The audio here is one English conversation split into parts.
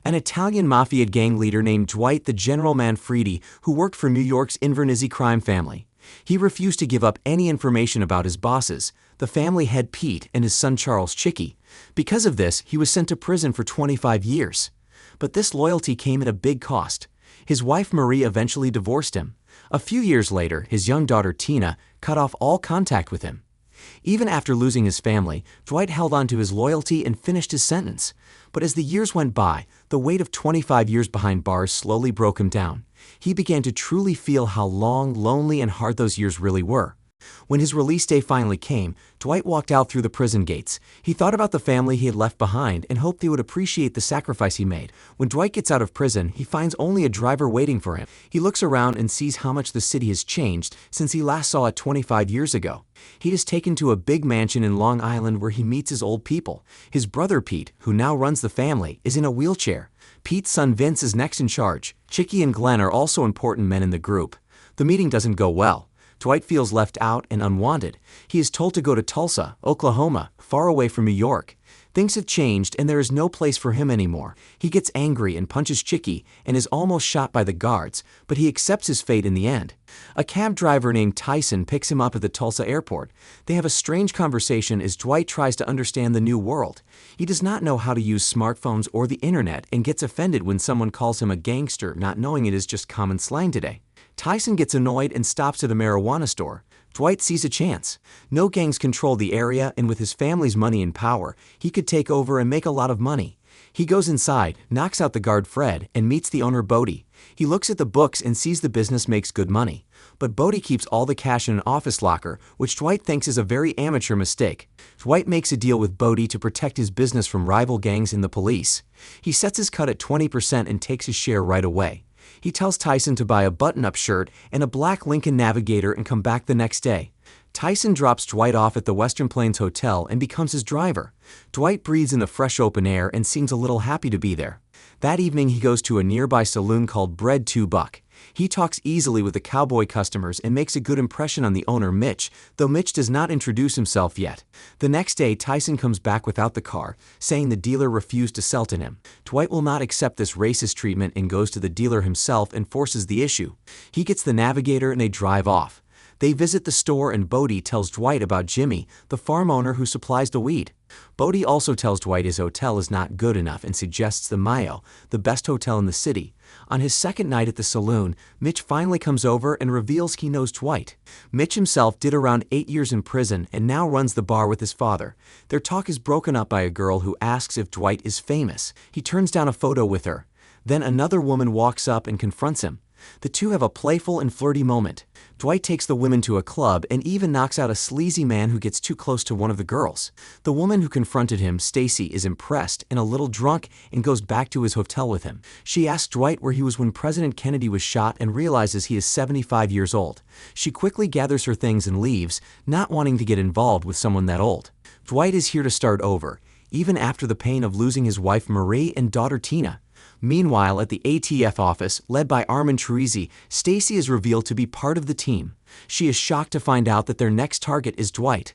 An Italian Mafia gang leader named Dwight the General Manfredi, who worked for New York's Inverness crime family. He refused to give up any information about his bosses, the family head Pete and his son Charles Chicky. Because of this, he was sent to prison for 25 years. But this loyalty came at a big cost. His wife Marie eventually divorced him. A few years later, his young daughter Tina cut off all contact with him. Even after losing his family, Dwight held on to his loyalty and finished his sentence. But as the years went by, the weight of 25 years behind bars slowly broke him down. He began to truly feel how long, lonely, and hard those years really were. When his release day finally came, Dwight walked out through the prison gates. He thought about the family he had left behind and hoped they would appreciate the sacrifice he made. When Dwight gets out of prison, he finds only a driver waiting for him. He looks around and sees how much the city has changed since he last saw it 25 years ago. He is taken to a big mansion in Long Island where he meets his old people. His brother Pete, who now runs the family, is in a wheelchair. Pete's son Vince is next in charge. Chicky and Glenn are also important men in the group. The meeting doesn't go well. Dwight feels left out and unwanted. He is told to go to Tulsa, Oklahoma, far away from New York. Things have changed and there is no place for him anymore. He gets angry and punches Chicky and is almost shot by the guards, but he accepts his fate in the end. A cab driver named Tyson picks him up at the Tulsa airport. They have a strange conversation as Dwight tries to understand the new world. He does not know how to use smartphones or the internet and gets offended when someone calls him a gangster, not knowing it is just common slang today. Tyson gets annoyed and stops at a marijuana store. Dwight sees a chance. No gangs control the area, and with his family's money and power, he could take over and make a lot of money. He goes inside, knocks out the guard Fred, and meets the owner Bodie. He looks at the books and sees the business makes good money. But Bodie keeps all the cash in an office locker, which Dwight thinks is a very amateur mistake. Dwight makes a deal with Bodie to protect his business from rival gangs and the police. He sets his cut at 20% and takes his share right away. He tells Tyson to buy a button-up shirt and a black Lincoln Navigator and come back the next day. Tyson drops Dwight off at the Western Plains Hotel and becomes his driver. Dwight breathes in the fresh open air and seems a little happy to be there. That evening he goes to a nearby saloon called Bread 2 Buck. He talks easily with the cowboy customers and makes a good impression on the owner Mitch, though Mitch does not introduce himself yet. The next day Tyson comes back without the car, saying the dealer refused to sell to him. Dwight will not accept this racist treatment and goes to the dealer himself and forces the issue. He gets the Navigator and they drive off. They visit the store and Bodie tells Dwight about Jimmy, the farm owner who supplies the weed. Bodie also tells Dwight his hotel is not good enough and suggests the Mayo, the best hotel in the city. On his second night at the saloon, Mitch finally comes over and reveals he knows Dwight. Mitch himself did around 8 years in prison and now runs the bar with his father. Their talk is broken up by a girl who asks if Dwight is famous. He turns down a photo with her. Then another woman walks up and confronts him. The two have a playful and flirty moment. Dwight takes the women to a club and even knocks out a sleazy man who gets too close to one of the girls. The woman who confronted him, Stacy, is impressed and a little drunk and goes back to his hotel with him. She asks Dwight where he was when President Kennedy was shot and realizes he is 75 years old. She quickly gathers her things and leaves, not wanting to get involved with someone that old. Dwight is here to start over, even after the pain of losing his wife Marie and daughter Tina. Meanwhile, at the ATF office, led by Armand Teresi, Stacy is revealed to be part of the team. She is shocked to find out that their next target is Dwight.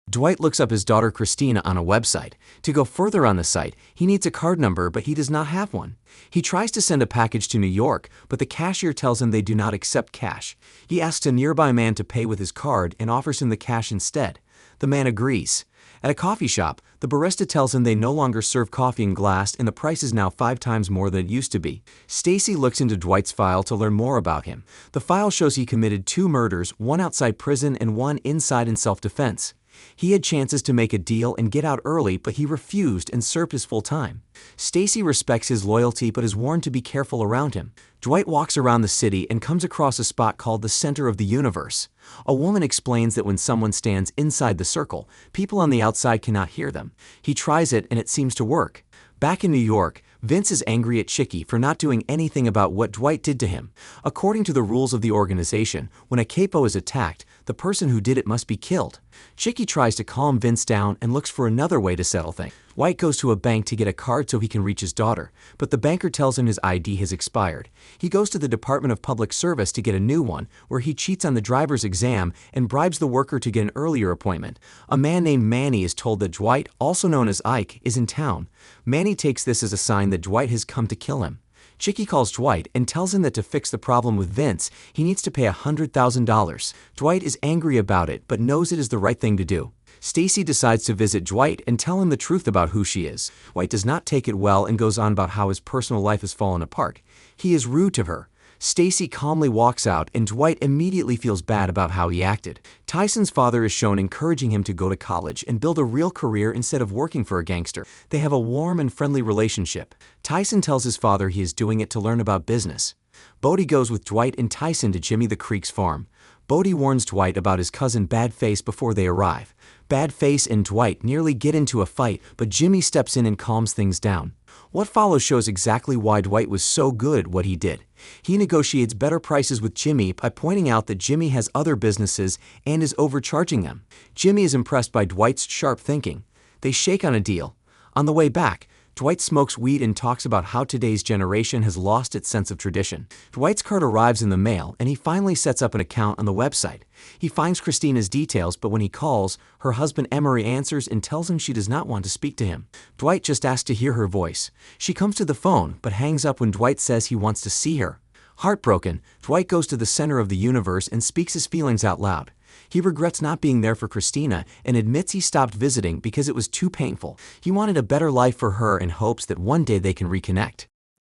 Dwight looks up his daughter Christina on a website. To go further on the site, he needs a card number, but he does not have one. He tries to send a package to New York, but the cashier tells him they do not accept cash. He asks a nearby man to pay with his card and offers him the cash instead. The man agrees. At a coffee shop, the barista tells him they no longer serve coffee in glass and the price is now 5 times more than it used to be. Stacy looks into Dwight's file to learn more about him. The file shows he committed 2 murders, one outside prison and one inside in self-defense. He had chances to make a deal and get out early, but he refused and served his full time. Stacy respects his loyalty but is warned to be careful around him. Dwight walks around the city and comes across a spot called the Center of the Universe. A woman explains that when someone stands inside the circle, people on the outside cannot hear them. He tries it and it seems to work. Back in New York, Vince is angry at Chicky for not doing anything about what Dwight did to him. According to the rules of the organization, when a capo is attacked, The person who did it must be killed. Chicky tries to calm Vince down and looks for another way to settle things. Dwight goes to a bank to get a card so he can reach his daughter, but the banker tells him his ID has expired. He goes to the Department of Public Service to get a new one, where he cheats on the driver's exam and bribes the worker to get an earlier appointment. A man named Manny is told that Dwight, also known as Ike, is in town. Manny takes this as a sign that Dwight has come to kill him. Chicky calls Dwight and tells him that to fix the problem with Vince, he needs to pay $100,000. Dwight is angry about it, but knows it is the right thing to do. Stacy decides to visit Dwight and tell him the truth about who she is. Dwight does not take it well and goes on about how his personal life has fallen apart. He is rude to her. Stacy calmly walks out and Dwight immediately feels bad about how he acted. Tyson's father is shown encouraging him to go to college and build a real career instead of working for a gangster. They have a warm and friendly relationship. Tyson tells his father he is doing it to learn about business. Bodie goes with Dwight and Tyson to Jimmy the Creek's farm. Bodie warns Dwight about his cousin Badface before they arrive. Badface and Dwight nearly get into a fight, but Jimmy steps in and calms things down. What follows shows exactly why Dwight was so good at what he did. He negotiates better prices with Jimmy by pointing out that Jimmy has other businesses and is overcharging them. Jimmy is impressed by Dwight's sharp thinking. They shake on a deal. On the way back, Dwight smokes weed and talks about how today's generation has lost its sense of tradition. Dwight's card arrives in the mail and he finally sets up an account on the website. He finds Christina's details, but when he calls, her husband Emery answers and tells him she does not want to speak to him. Dwight just asks to hear her voice. She comes to the phone, but hangs up when Dwight says he wants to see her. Heartbroken, Dwight goes to the center of the universe and speaks his feelings out loud. He regrets not being there for Christina and admits he stopped visiting because it was too painful. He wanted a better life for her in hopes that one day they can reconnect.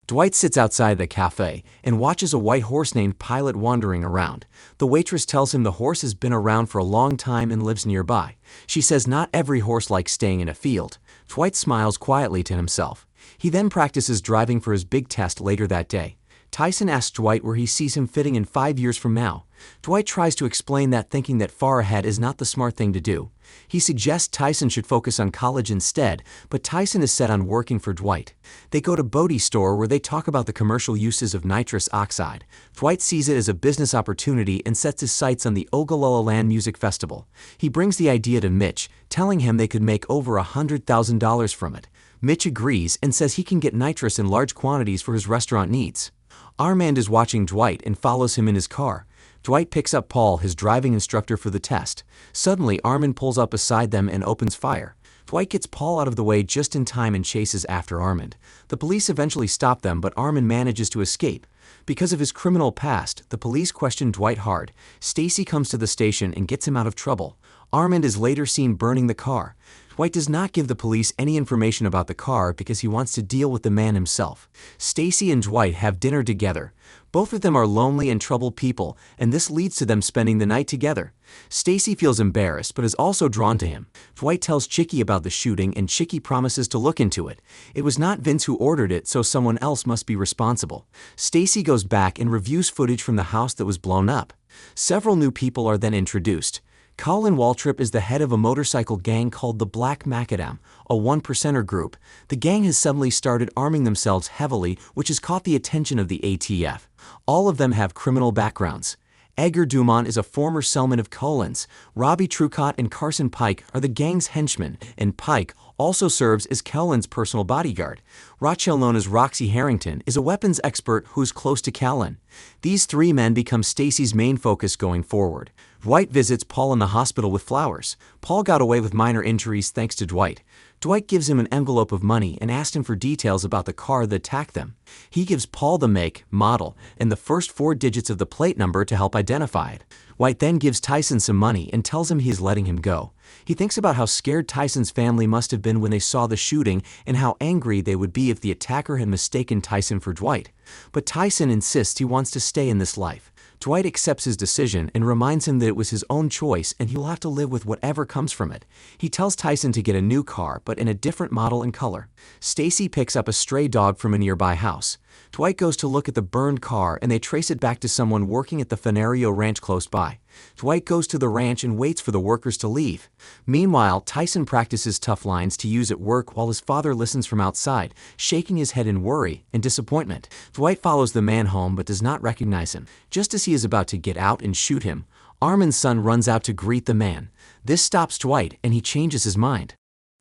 Dwight sits outside the cafe and watches a white horse named Pilot wandering around. The waitress tells him the horse has been around for a long time and lives nearby. She says not every horse likes staying in a field. Dwight smiles quietly to himself. He then practices driving for his big test later that day. Tyson asks Dwight where he sees him fitting in 5 years from now. Dwight tries to explain that thinking that far ahead is not the smart thing to do. He suggests Tyson should focus on college instead, but Tyson is set on working for Dwight. They go to Bodie's store where they talk about the commercial uses of nitrous oxide. Dwight sees it as a business opportunity and sets his sights on the Ogallala Land Music Festival. He brings the idea to Mitch, telling him they could make over $100,000 from it. Mitch agrees and says he can get nitrous in large quantities for his restaurant needs. Armand is watching Dwight and follows him in his car. Dwight picks up Paul, his driving instructor for the test. Suddenly, Armand pulls up beside them and opens fire. Dwight gets Paul out of the way just in time and chases after Armand. The police eventually stop them, but Armand manages to escape. Because of his criminal past, the police question Dwight hard. Stacy comes to the station and gets him out of trouble. Armand is later seen burning the car. Dwight does not give the police any information about the car because he wants to deal with the man himself. Stacy and Dwight have dinner together. Both of them are lonely and troubled people, and this leads to them spending the night together. Stacy feels embarrassed but is also drawn to him. Dwight tells Chicky about the shooting and Chicky promises to look into it. It was not Vince who ordered it, so someone else must be responsible. Stacy goes back and reviews footage from the house that was blown up. Several new people are then introduced. Colin Waltrip is the head of a motorcycle gang called the Black Macadam, a one-percenter group. The gang has suddenly started arming themselves heavily, which has caught the attention of the ATF. All of them have criminal backgrounds. Edgar Dumont is a former cellman of Colin's. Robbie Trucott and Carson Pike are the gang's henchmen, and Pike also serves as Kellen's personal bodyguard. Rachel, known as Roxy Harrington, is a weapons expert who is close to Kellen. These three men become Stacy's main focus going forward. Dwight visits Paul in the hospital with flowers. Paul got away with minor injuries thanks to Dwight. Dwight gives him an envelope of money and asks him for details about the car that attacked them. He gives Paul the make, model, and the first 4 digits of the plate number to help identify it. Dwight then gives Tyson some money and tells him he is letting him go. He thinks about how scared Tyson's family must have been when they saw the shooting and how angry they would be if the attacker had mistaken Tyson for Dwight. But Tyson insists he wants to stay in this life. Dwight accepts his decision and reminds him that it was his own choice and he'll have to live with whatever comes from it. He tells Tyson to get a new car, but in a different model and color. Stacy picks up a stray dog from a nearby house. Dwight goes to look at the burned car and they trace it back to someone working at the Fenario Ranch close by. Dwight goes to the ranch and waits for the workers to leave. Meanwhile, Tyson practices tough lines to use at work while his father listens from outside, shaking his head in worry and disappointment. Dwight follows the man home but does not recognize him. Just as he is about to get out and shoot him, Armin's son runs out to greet the man. This stops Dwight, and he changes his mind.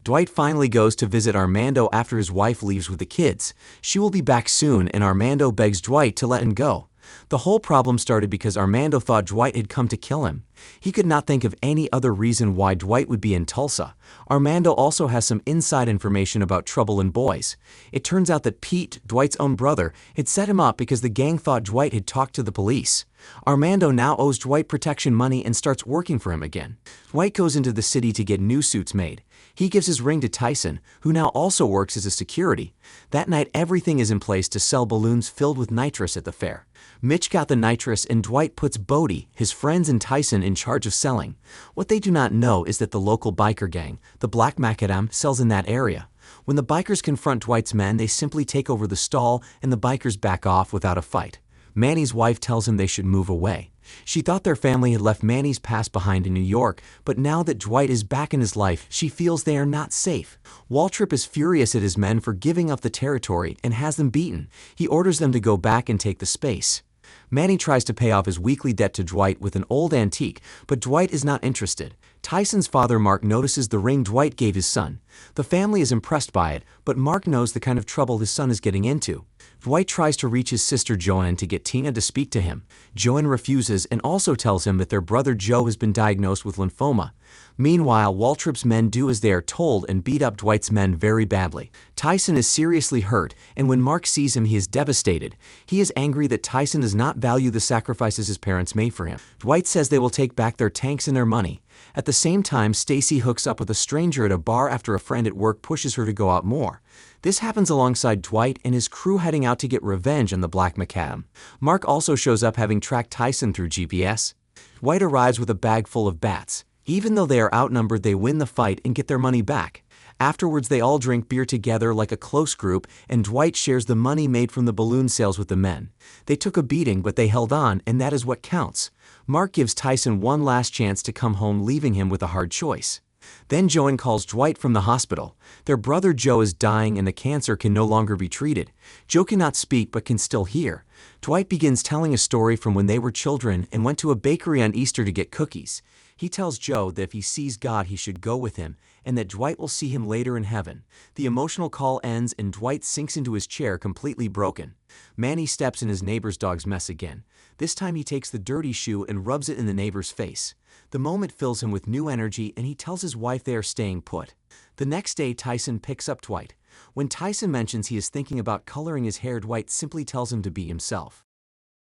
Dwight finally goes to visit Armando after his wife leaves with the kids. She will be back soon, and Armando begs Dwight to let him go. The whole problem started because Armando thought Dwight had come to kill him. He could not think of any other reason why Dwight would be in Tulsa. Armando also has some inside information about trouble in boys. It turns out that Pete, Dwight's own brother, had set him up because the gang thought Dwight had talked to the police. Armando now owes Dwight protection money and starts working for him again. Dwight goes into the city to get new suits made. He gives his ring to Tyson, who now also works as a security. That night, everything is in place to sell balloons filled with nitrous at the fair. Mitch got the nitrous, and Dwight puts Bodie, his friends, and Tyson in charge of selling. What they do not know is that the local biker gang, the Black Macadam, sells in that area. When the bikers confront Dwight's men, they simply take over the stall, and the bikers back off without a fight. Manny's wife tells him they should move away. She thought their family had left Manny's past behind in New York, but now that Dwight is back in his life, she feels they are not safe. Waltrip is furious at his men for giving up the territory and has them beaten. He orders them to go back and take the space. Manny tries to pay off his weekly debt to Dwight with an old antique, but Dwight is not interested. Tyson's father, Mark, notices the ring Dwight gave his son. The family is impressed by it, but Mark knows the kind of trouble his son is getting into. Dwight tries to reach his sister Joanne to get Tina to speak to him. Joanne refuses and also tells him that their brother Joe has been diagnosed with lymphoma. Meanwhile, Waltrip's men do as they are told and beat up Dwight's men very badly. Tyson is seriously hurt, and when Mark sees him, he is devastated. He is angry that Tyson does not value the sacrifices his parents made for him. Dwight says they will take back their tanks and their money. At the same time, Stacy hooks up with a stranger at a bar after a friend at work pushes her to go out more. This happens alongside Dwight and his crew heading out to get revenge on the Black Macadam. Mark also shows up, having tracked Tyson through GPS. Dwight arrives with a bag full of bats. Even though they are outnumbered, they win the fight and get their money back. Afterwards, they all drink beer together like a close group, and Dwight shares the money made from the balloon sales with the men. They took a beating, but they held on, and that is what counts. Mark gives Tyson one last chance to come home, leaving him with a hard choice. Then Joanne calls Dwight from the hospital. Their brother Joe is dying and the cancer can no longer be treated. Joe cannot speak but can still hear. Dwight begins telling a story from when they were children and went to a bakery on Easter to get cookies. He tells Joe that if he sees God, he should go with him, and that Dwight will see him later in heaven. The emotional call ends and Dwight sinks into his chair, completely broken. Manny steps in his neighbor's dog's mess again. This time he takes the dirty shoe and rubs it in the neighbor's face. The moment fills him with new energy, and he tells his wife they are staying put. The next day, Tyson picks up Dwight. When Tyson mentions he is thinking about coloring his hair, Dwight simply tells him to be himself.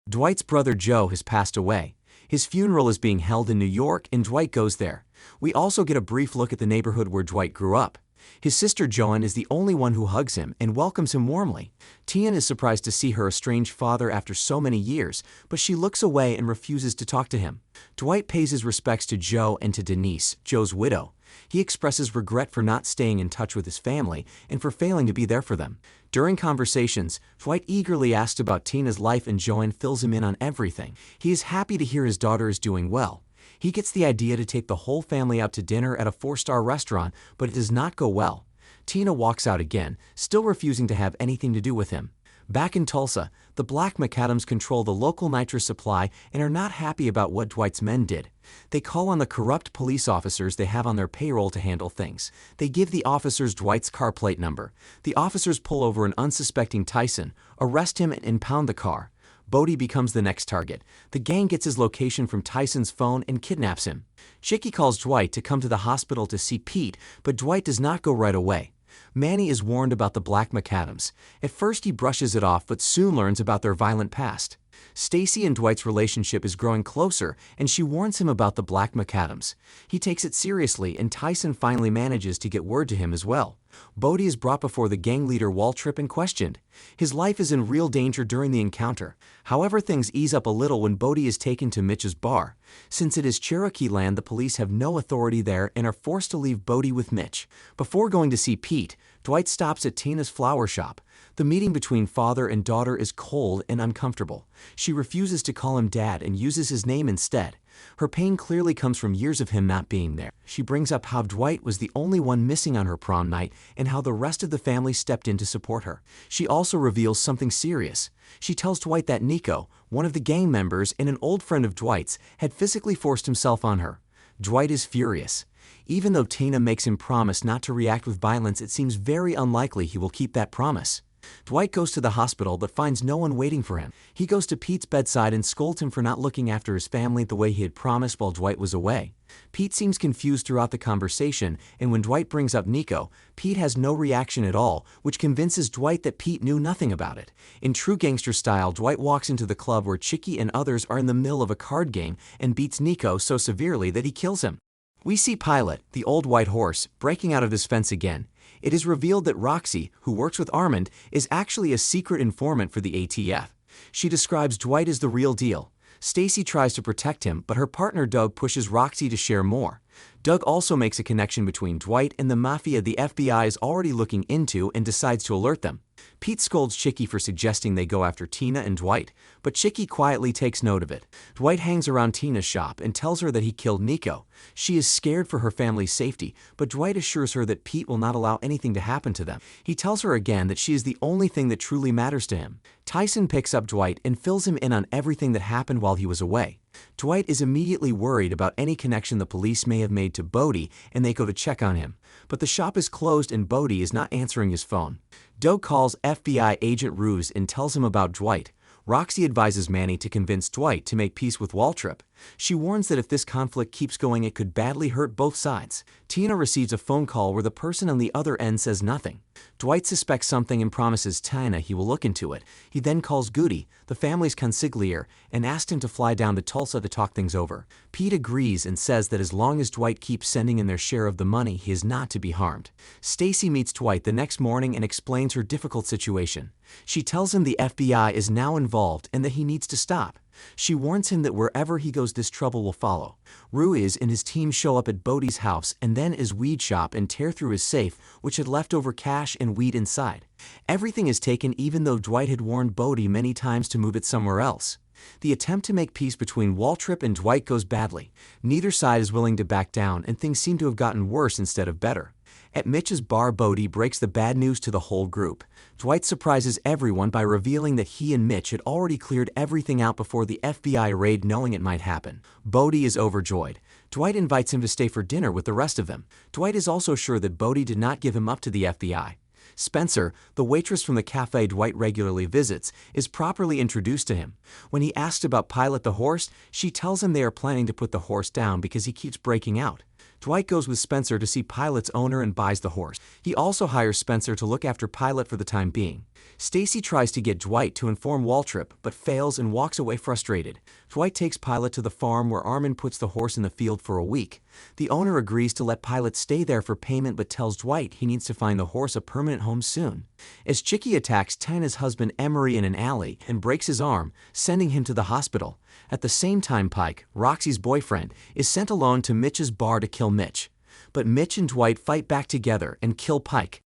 Dwight's brother Joe has passed away. His funeral is being held in New York, and Dwight goes there. We also get a brief look at the neighborhood where Dwight grew up. His sister Joanne is the only one who hugs him and welcomes him warmly. Tian is surprised to see her estranged father after so many years, but she looks away and refuses to talk to him. Dwight pays his respects to Joe and to Denise, Joe's widow. He expresses regret for not staying in touch with his family and for failing to be there for them. During conversations, Dwight eagerly asks about Tina's life, and Joanne fills him in on everything. He is happy to hear his daughter is doing well. He gets the idea to take the whole family out to dinner at a 4-star restaurant, but it does not go well. Tina walks out again, still refusing to have anything to do with him. Back in Tulsa, the Black Macadams control the local nitrous supply and are not happy about what Dwight's men did. They call on the corrupt police officers they have on their payroll to handle things. They give the officers Dwight's car plate number. The officers pull over an unsuspecting Tyson, arrest him, and impound the car. Bodie becomes the next target. The gang gets his location from Tyson's phone and kidnaps him. Chicky calls Dwight to come to the hospital to see Pete, but Dwight does not go right away. Manny is warned about the Black Macadams. At first he brushes it off, but soon learns about their violent past. Stacy and Dwight's relationship is growing closer, and she warns him about the Black Macadams. He takes it seriously, and Tyson finally manages to get word to him as well. Bodie is brought before the gang leader Waltrip and questioned. His life is in real danger during the encounter. However, things ease up a little when Bodie is taken to Mitch's bar. Since it is Cherokee land, the police have no authority there and are forced to leave Bodie with Mitch. Before going to see Pete, Dwight stops at Tina's flower shop. The meeting between father and daughter is cold and uncomfortable. She refuses to call him dad and uses his name instead. Her pain clearly comes from years of him not being there. She brings up how Dwight was the only one missing on her prom night and how the rest of the family stepped in to support her. She also reveals something serious. She tells Dwight that Nico, one of the gang members and an old friend of Dwight's, had physically forced himself on her. Dwight is furious. Even though Tina makes him promise not to react with violence, it seems very unlikely he will keep that promise. Dwight goes to the hospital but finds no one waiting for him. He goes to Pete's bedside and scolds him for not looking after his family the way he had promised while Dwight was away. Pete seems confused throughout the conversation, and when Dwight brings up Nico, Pete has no reaction at all, which convinces Dwight that Pete knew nothing about it. In true gangster style, Dwight walks into the club where Chicky and others are in the middle of a card game and beats Nico so severely that he kills him. We see Pilot, the old white horse, breaking out of his fence again. It is revealed that Roxy, who works with Armand, is actually a secret informant for the ATF. She describes Dwight as the real deal. Stacy tries to protect him, but her partner Doug pushes Roxy to share more. Doug also makes a connection between Dwight and the Mafia the FBI is already looking into and decides to alert them. Pete scolds Chicky for suggesting they go after Tina and Dwight, but Chicky quietly takes note of it. Dwight hangs around Tina's shop and tells her that he killed Nico. She is scared for her family's safety, but Dwight assures her that Pete will not allow anything to happen to them. He tells her again that she is the only thing that truly matters to him. Tyson picks up Dwight and fills him in on everything that happened while he was away. Dwight is immediately worried about any connection the police may have made to Bodie, and they go to check on him. But the shop is closed and Bodie is not answering his phone. Doug calls FBI agent Ruse and tells him about Dwight. Roxy advises Manny to convince Dwight to make peace with Waltrip. She warns that if this conflict keeps going, it could badly hurt both sides. Tina receives a phone call where the person on the other end says nothing. Dwight suspects something and promises Tina he will look into it. He then calls Goody, the family's consigliere, and asks him to fly down to Tulsa to talk things over. Pete agrees and says that as long as Dwight keeps sending in their share of the money, he is not to be harmed. Stacy meets Dwight the next morning and explains her difficult situation. She tells him the FBI is now involved and that he needs to stop. She warns him that wherever he goes, this trouble will follow. Ruiz and his team show up at Bodie's house and then his weed shop and tear through his safe, which had leftover cash and weed inside. Everything is taken even though Dwight had warned Bodie many times to move it somewhere else. The attempt to make peace between Waltrip and Dwight goes badly. Neither side is willing to back down and things seem to have gotten worse instead of better. At Mitch's bar, Bodie breaks the bad news to the whole group. Dwight surprises everyone by revealing that he and Mitch had already cleared everything out before the FBI raid, knowing it might happen. Bodie is overjoyed. Dwight invites him to stay for dinner with the rest of them. Dwight is also sure that Bodie did not give him up to the FBI. Spencer, the waitress from the cafe Dwight regularly visits, is properly introduced to him. When he asks about Pilot the horse, she tells him they are planning to put the horse down because he keeps breaking out. Dwight goes with Spencer to see Pilot's owner and buys the horse. He also hires Spencer to look after Pilot for the time being. Stacy tries to get Dwight to inform Waltrip, but fails and walks away frustrated. Dwight takes Pilot to the farm where Armand puts the horse in the field for a week. The owner agrees to let Pilot stay there for payment but tells Dwight he needs to find the horse a permanent home soon. As Chicky attacks Tina's husband Emery in an alley and breaks his arm, sending him to the hospital. At the same time, Pike, Roxy's boyfriend, is sent alone to Mitch's bar to kill Mitch. But Mitch and Dwight fight back together and kill Pike.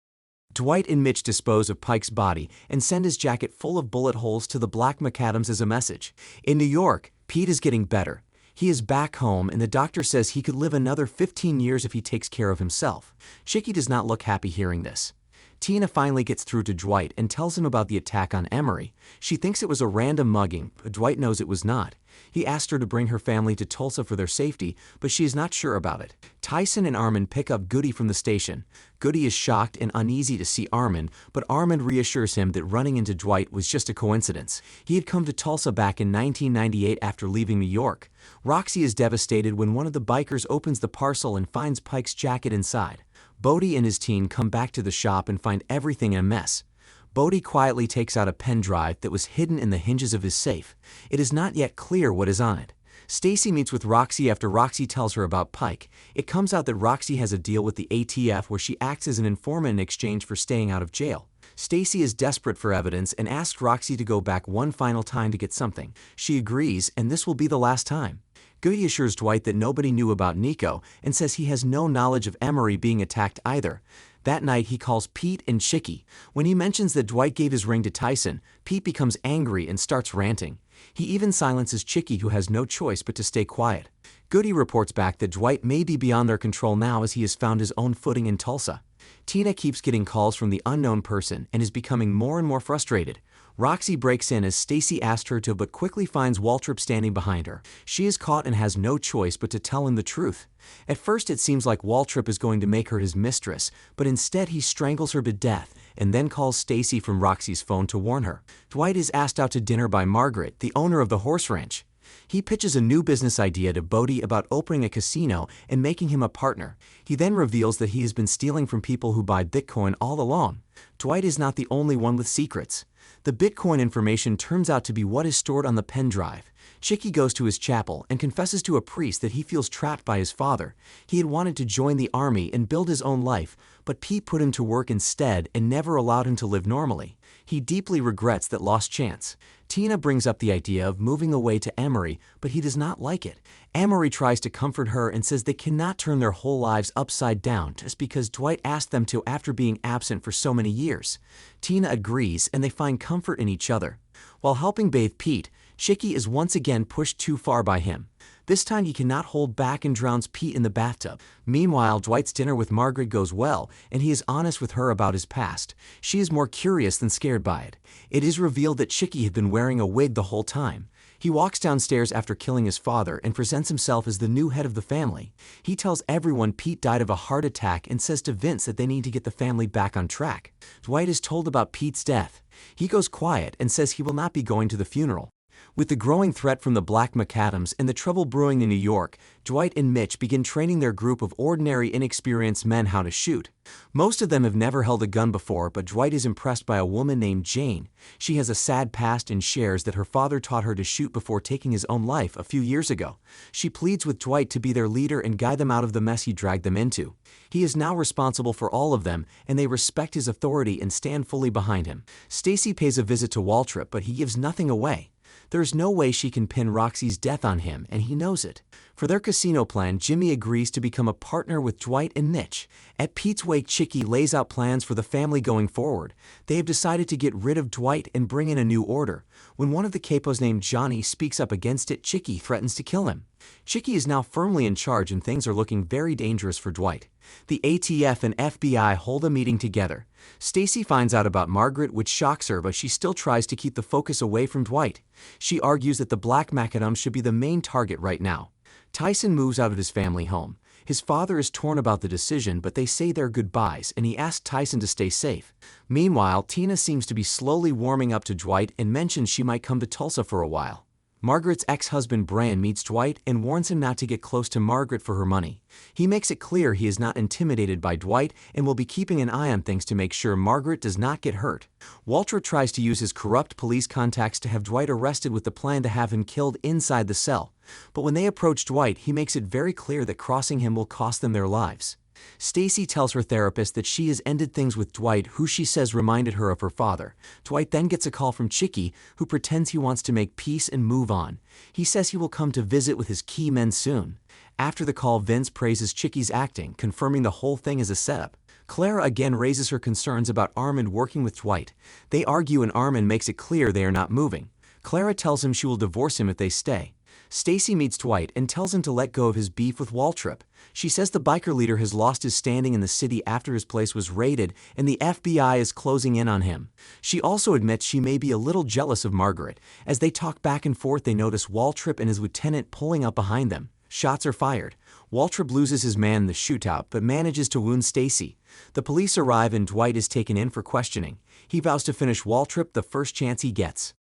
Dwight and Mitch dispose of Pike's body and send his jacket full of bullet holes to the Black McAdams as a message. In New York, Pete is getting better. He is back home and the doctor says he could live another 15 years if he takes care of himself. Chicky does not look happy hearing this. Tina finally gets through to Dwight and tells him about the attack on Emery. She thinks it was a random mugging, but Dwight knows it was not. He asked her to bring her family to Tulsa for their safety, but she is not sure about it. Tyson and Armand pick up Goody from the station. Goody is shocked and uneasy to see Armand, but Armand reassures him that running into Dwight was just a coincidence. He had come to Tulsa back in 1998 after leaving New York. Roxy is devastated when one of the bikers opens the parcel and finds Pike's jacket inside. Bodie and his team come back to the shop and find everything in a mess. Bodie quietly takes out a pen drive that was hidden in the hinges of his safe. It is not yet clear what is on it. Stacy meets with Roxy after Roxy tells her about Pike. It comes out that Roxy has a deal with the ATF where she acts as an informant in exchange for staying out of jail. Stacy is desperate for evidence and asks Roxy to go back one final time to get something. She agrees, and this will be the last time. Goody assures Dwight that nobody knew about Nico and says he has no knowledge of Emery being attacked either. That night he calls Pete and Chicky. When he mentions that Dwight gave his ring to Tyson, Pete becomes angry and starts ranting. He even silences Chicky, who has no choice but to stay quiet. Goody reports back that Dwight may be beyond their control now as he has found his own footing in Tulsa. Tina keeps getting calls from the unknown person and is becoming more and more frustrated. Roxy breaks in as Stacy asked her to, but quickly finds Waltrip standing behind her. She is caught and has no choice but to tell him the truth. At first it seems like Waltrip is going to make her his mistress, but instead he strangles her to death and then calls Stacy from Roxy's phone to warn her. Dwight is asked out to dinner by Margaret, the owner of the horse ranch. He pitches a new business idea to Bodie about opening a casino and making him a partner. He then reveals that he has been stealing from people who buy Bitcoin all along. Dwight is not the only one with secrets. The Bitcoin information turns out to be what is stored on the pen drive. Chicky goes to his chapel and confesses to a priest that he feels trapped by his father. He had wanted to join the army and build his own life, but Pete put him to work instead and never allowed him to live normally. He deeply regrets that lost chance. Tina brings up the idea of moving away to Emery, but he does not like it. Emery tries to comfort her and says they cannot turn their whole lives upside down just because Dwight asked them to after being absent for so many years. Tina agrees and they find comfort in each other. While helping bathe Pete, Chicky is once again pushed too far by him. This time he cannot hold back and drowns Pete in the bathtub. Meanwhile, Dwight's dinner with Margaret goes well, and he is honest with her about his past. She is more curious than scared by it. It is revealed that Chicky had been wearing a wig the whole time. He walks downstairs after killing his father and presents himself as the new head of the family. He tells everyone Pete died of a heart attack and says to Vince that they need to get the family back on track. Dwight is told about Pete's death. He goes quiet and says he will not be going to the funeral. With the growing threat from the Black McAdams and the trouble brewing in New York, Dwight and Mitch begin training their group of ordinary, inexperienced men how to shoot. Most of them have never held a gun before, but Dwight is impressed by a woman named Jane. She has a sad past and shares that her father taught her to shoot before taking his own life a few years ago. She pleads with Dwight to be their leader and guide them out of the mess he dragged them into. He is now responsible for all of them, and they respect his authority and stand fully behind him. Stacy pays a visit to Waltrip, but he gives nothing away. There is no way she can pin Roxy's death on him, and he knows it. For their casino plan, Jimmy agrees to become a partner with Dwight and Mitch. At Pete's wake, Chicky lays out plans for the family going forward. They have decided to get rid of Dwight and bring in a new order. When one of the capos named Johnny speaks up against it, Chicky threatens to kill him. Chicky is now firmly in charge and things are looking very dangerous for Dwight. The ATF and FBI hold a meeting together. Stacy finds out about Margaret, which shocks her, but she still tries to keep the focus away from Dwight. She argues that the Black McAdams should be the main target right now. Tyson moves out of his family home. His father is torn about the decision, but they say their goodbyes, and he asks Tyson to stay safe. Meanwhile, Tina seems to be slowly warming up to Dwight and mentions she might come to Tulsa for a while. Margaret's ex-husband Brian meets Dwight and warns him not to get close to Margaret for her money. He makes it clear he is not intimidated by Dwight and will be keeping an eye on things to make sure Margaret does not get hurt. Walter tries to use his corrupt police contacts to have Dwight arrested with the plan to have him killed inside the cell. But when they approach Dwight, he makes it very clear that crossing him will cost them their lives. Stacy tells her therapist that she has ended things with Dwight, who she says reminded her of her father. Dwight then gets a call from Chicky, who pretends he wants to make peace and move on. He says he will come to visit with his key men soon. After the call, Vince praises Chicky's acting, confirming the whole thing is a setup. Clara again raises her concerns about Armand working with Dwight. They argue and Armand makes it clear they are not moving. Clara tells him she will divorce him if they stay. Stacy meets Dwight and tells him to let go of his beef with Waltrip. She says the biker leader has lost his standing in the city after his place was raided and the FBI is closing in on him. She also admits she may be a little jealous of Margaret. As they talk back and forth, they notice Waltrip and his lieutenant pulling up behind them. Shots are fired. Waltrip loses his man in the shootout but manages to wound Stacy. The police arrive and Dwight is taken in for questioning. He vows to finish Waltrip the first chance he gets.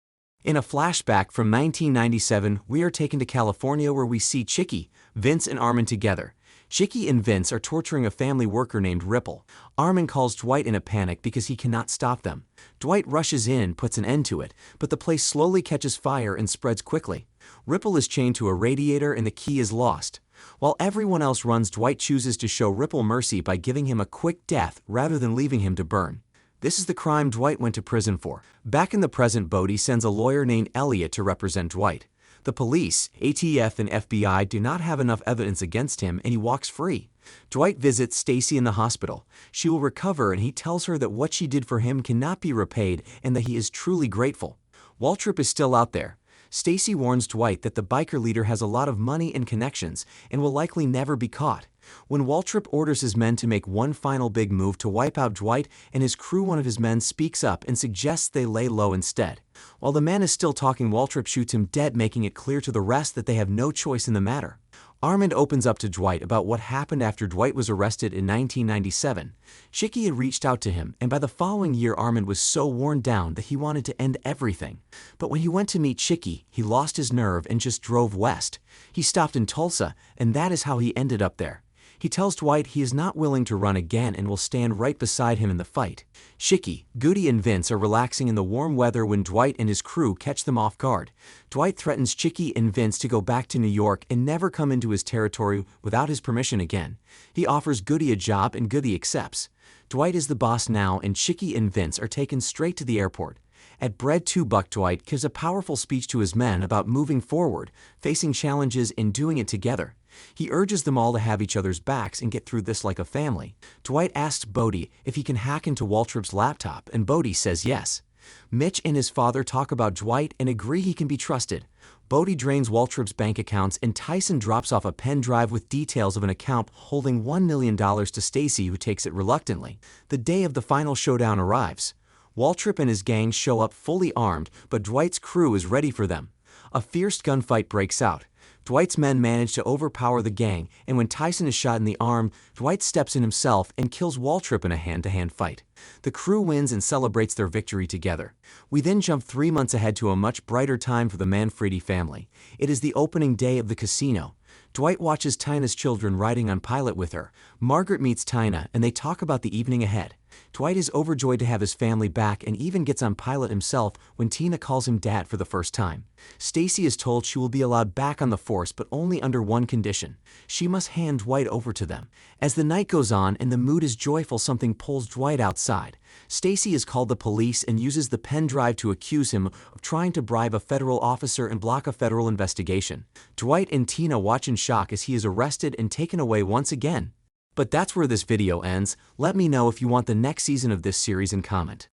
In a flashback from 1997, we are taken to California where we see Chicky, Vince, and Armand together. Chicky and Vince are torturing a family worker named Ripple. Armand calls Dwight in a panic because he cannot stop them. Dwight rushes in and puts an end to it, but the place slowly catches fire and spreads quickly. Ripple is chained to a radiator and the key is lost. While everyone else runs, Dwight chooses to show Ripple mercy by giving him a quick death rather than leaving him to burn. This is the crime Dwight went to prison for. Back in the present, Bodie sends a lawyer named Elliot to represent Dwight. The police, ATF, and FBI do not have enough evidence against him and he walks free. Dwight visits Stacy in the hospital. She will recover and he tells her that what she did for him cannot be repaid and that he is truly grateful. Waltrip is still out there. Stacy warns Dwight that the biker leader has a lot of money and connections and will likely never be caught. When Waltrip orders his men to make one final big move to wipe out Dwight and his crew, one of his men speaks up and suggests they lay low instead. While the man is still talking, Waltrip shoots him dead, making it clear to the rest that they have no choice in the matter. Armand opens up to Dwight about what happened after Dwight was arrested in 1997. Chicky had reached out to him, and by the following year Armand was so worn down that he wanted to end everything. But when he went to meet Chicky, he lost his nerve and just drove west. He stopped in Tulsa, and that is how he ended up there. He tells Dwight he is not willing to run again and will stand right beside him in the fight. Chicky, Goody, and Vince are relaxing in the warm weather when Dwight and his crew catch them off guard. Dwight threatens Chicky and Vince to go back to New York and never come into his territory without his permission again. He offers Goody a job and Goody accepts. Dwight is the boss now and Chicky and Vince are taken straight to the airport. At Bread 2 Buck, Dwight gives a powerful speech to his men about moving forward, facing challenges, and doing it together. He urges them all to have each other's backs and get through this like a family. Dwight asks Bodie if he can hack into Waltrip's laptop, and Bodie says yes. Mitch and his father talk about Dwight and agree he can be trusted. Bodie drains Waltrip's bank accounts and Tyson drops off a pen drive with details of an account holding $1 million to Stacy, who takes it reluctantly. The day of the final showdown arrives. Waltrip and his gang show up fully armed, but Dwight's crew is ready for them. A fierce gunfight breaks out. Dwight's men manage to overpower the gang, and when Tyson is shot in the arm, Dwight steps in himself and kills Waltrip in a hand-to-hand fight. The crew wins and celebrates their victory together. We then jump 3 months ahead to a much brighter time for the Manfredi family. It is the opening day of the casino. Dwight watches Tina's children riding on Pilot with her. Margaret meets Tina, and they talk about the evening ahead. Dwight is overjoyed to have his family back and even gets on Pilot himself when Tina calls him Dad for the first time. Stacy is told she will be allowed back on the force, but only under one condition. She must hand Dwight over to them. As the night goes on and the mood is joyful, something pulls Dwight outside. Stacy is called the police and uses the pen drive to accuse him of trying to bribe a federal officer and block a federal investigation. Dwight and Tina watch in shock as he is arrested and taken away once again. But that's where this video ends. Let me know if you want the next season of this series and comment.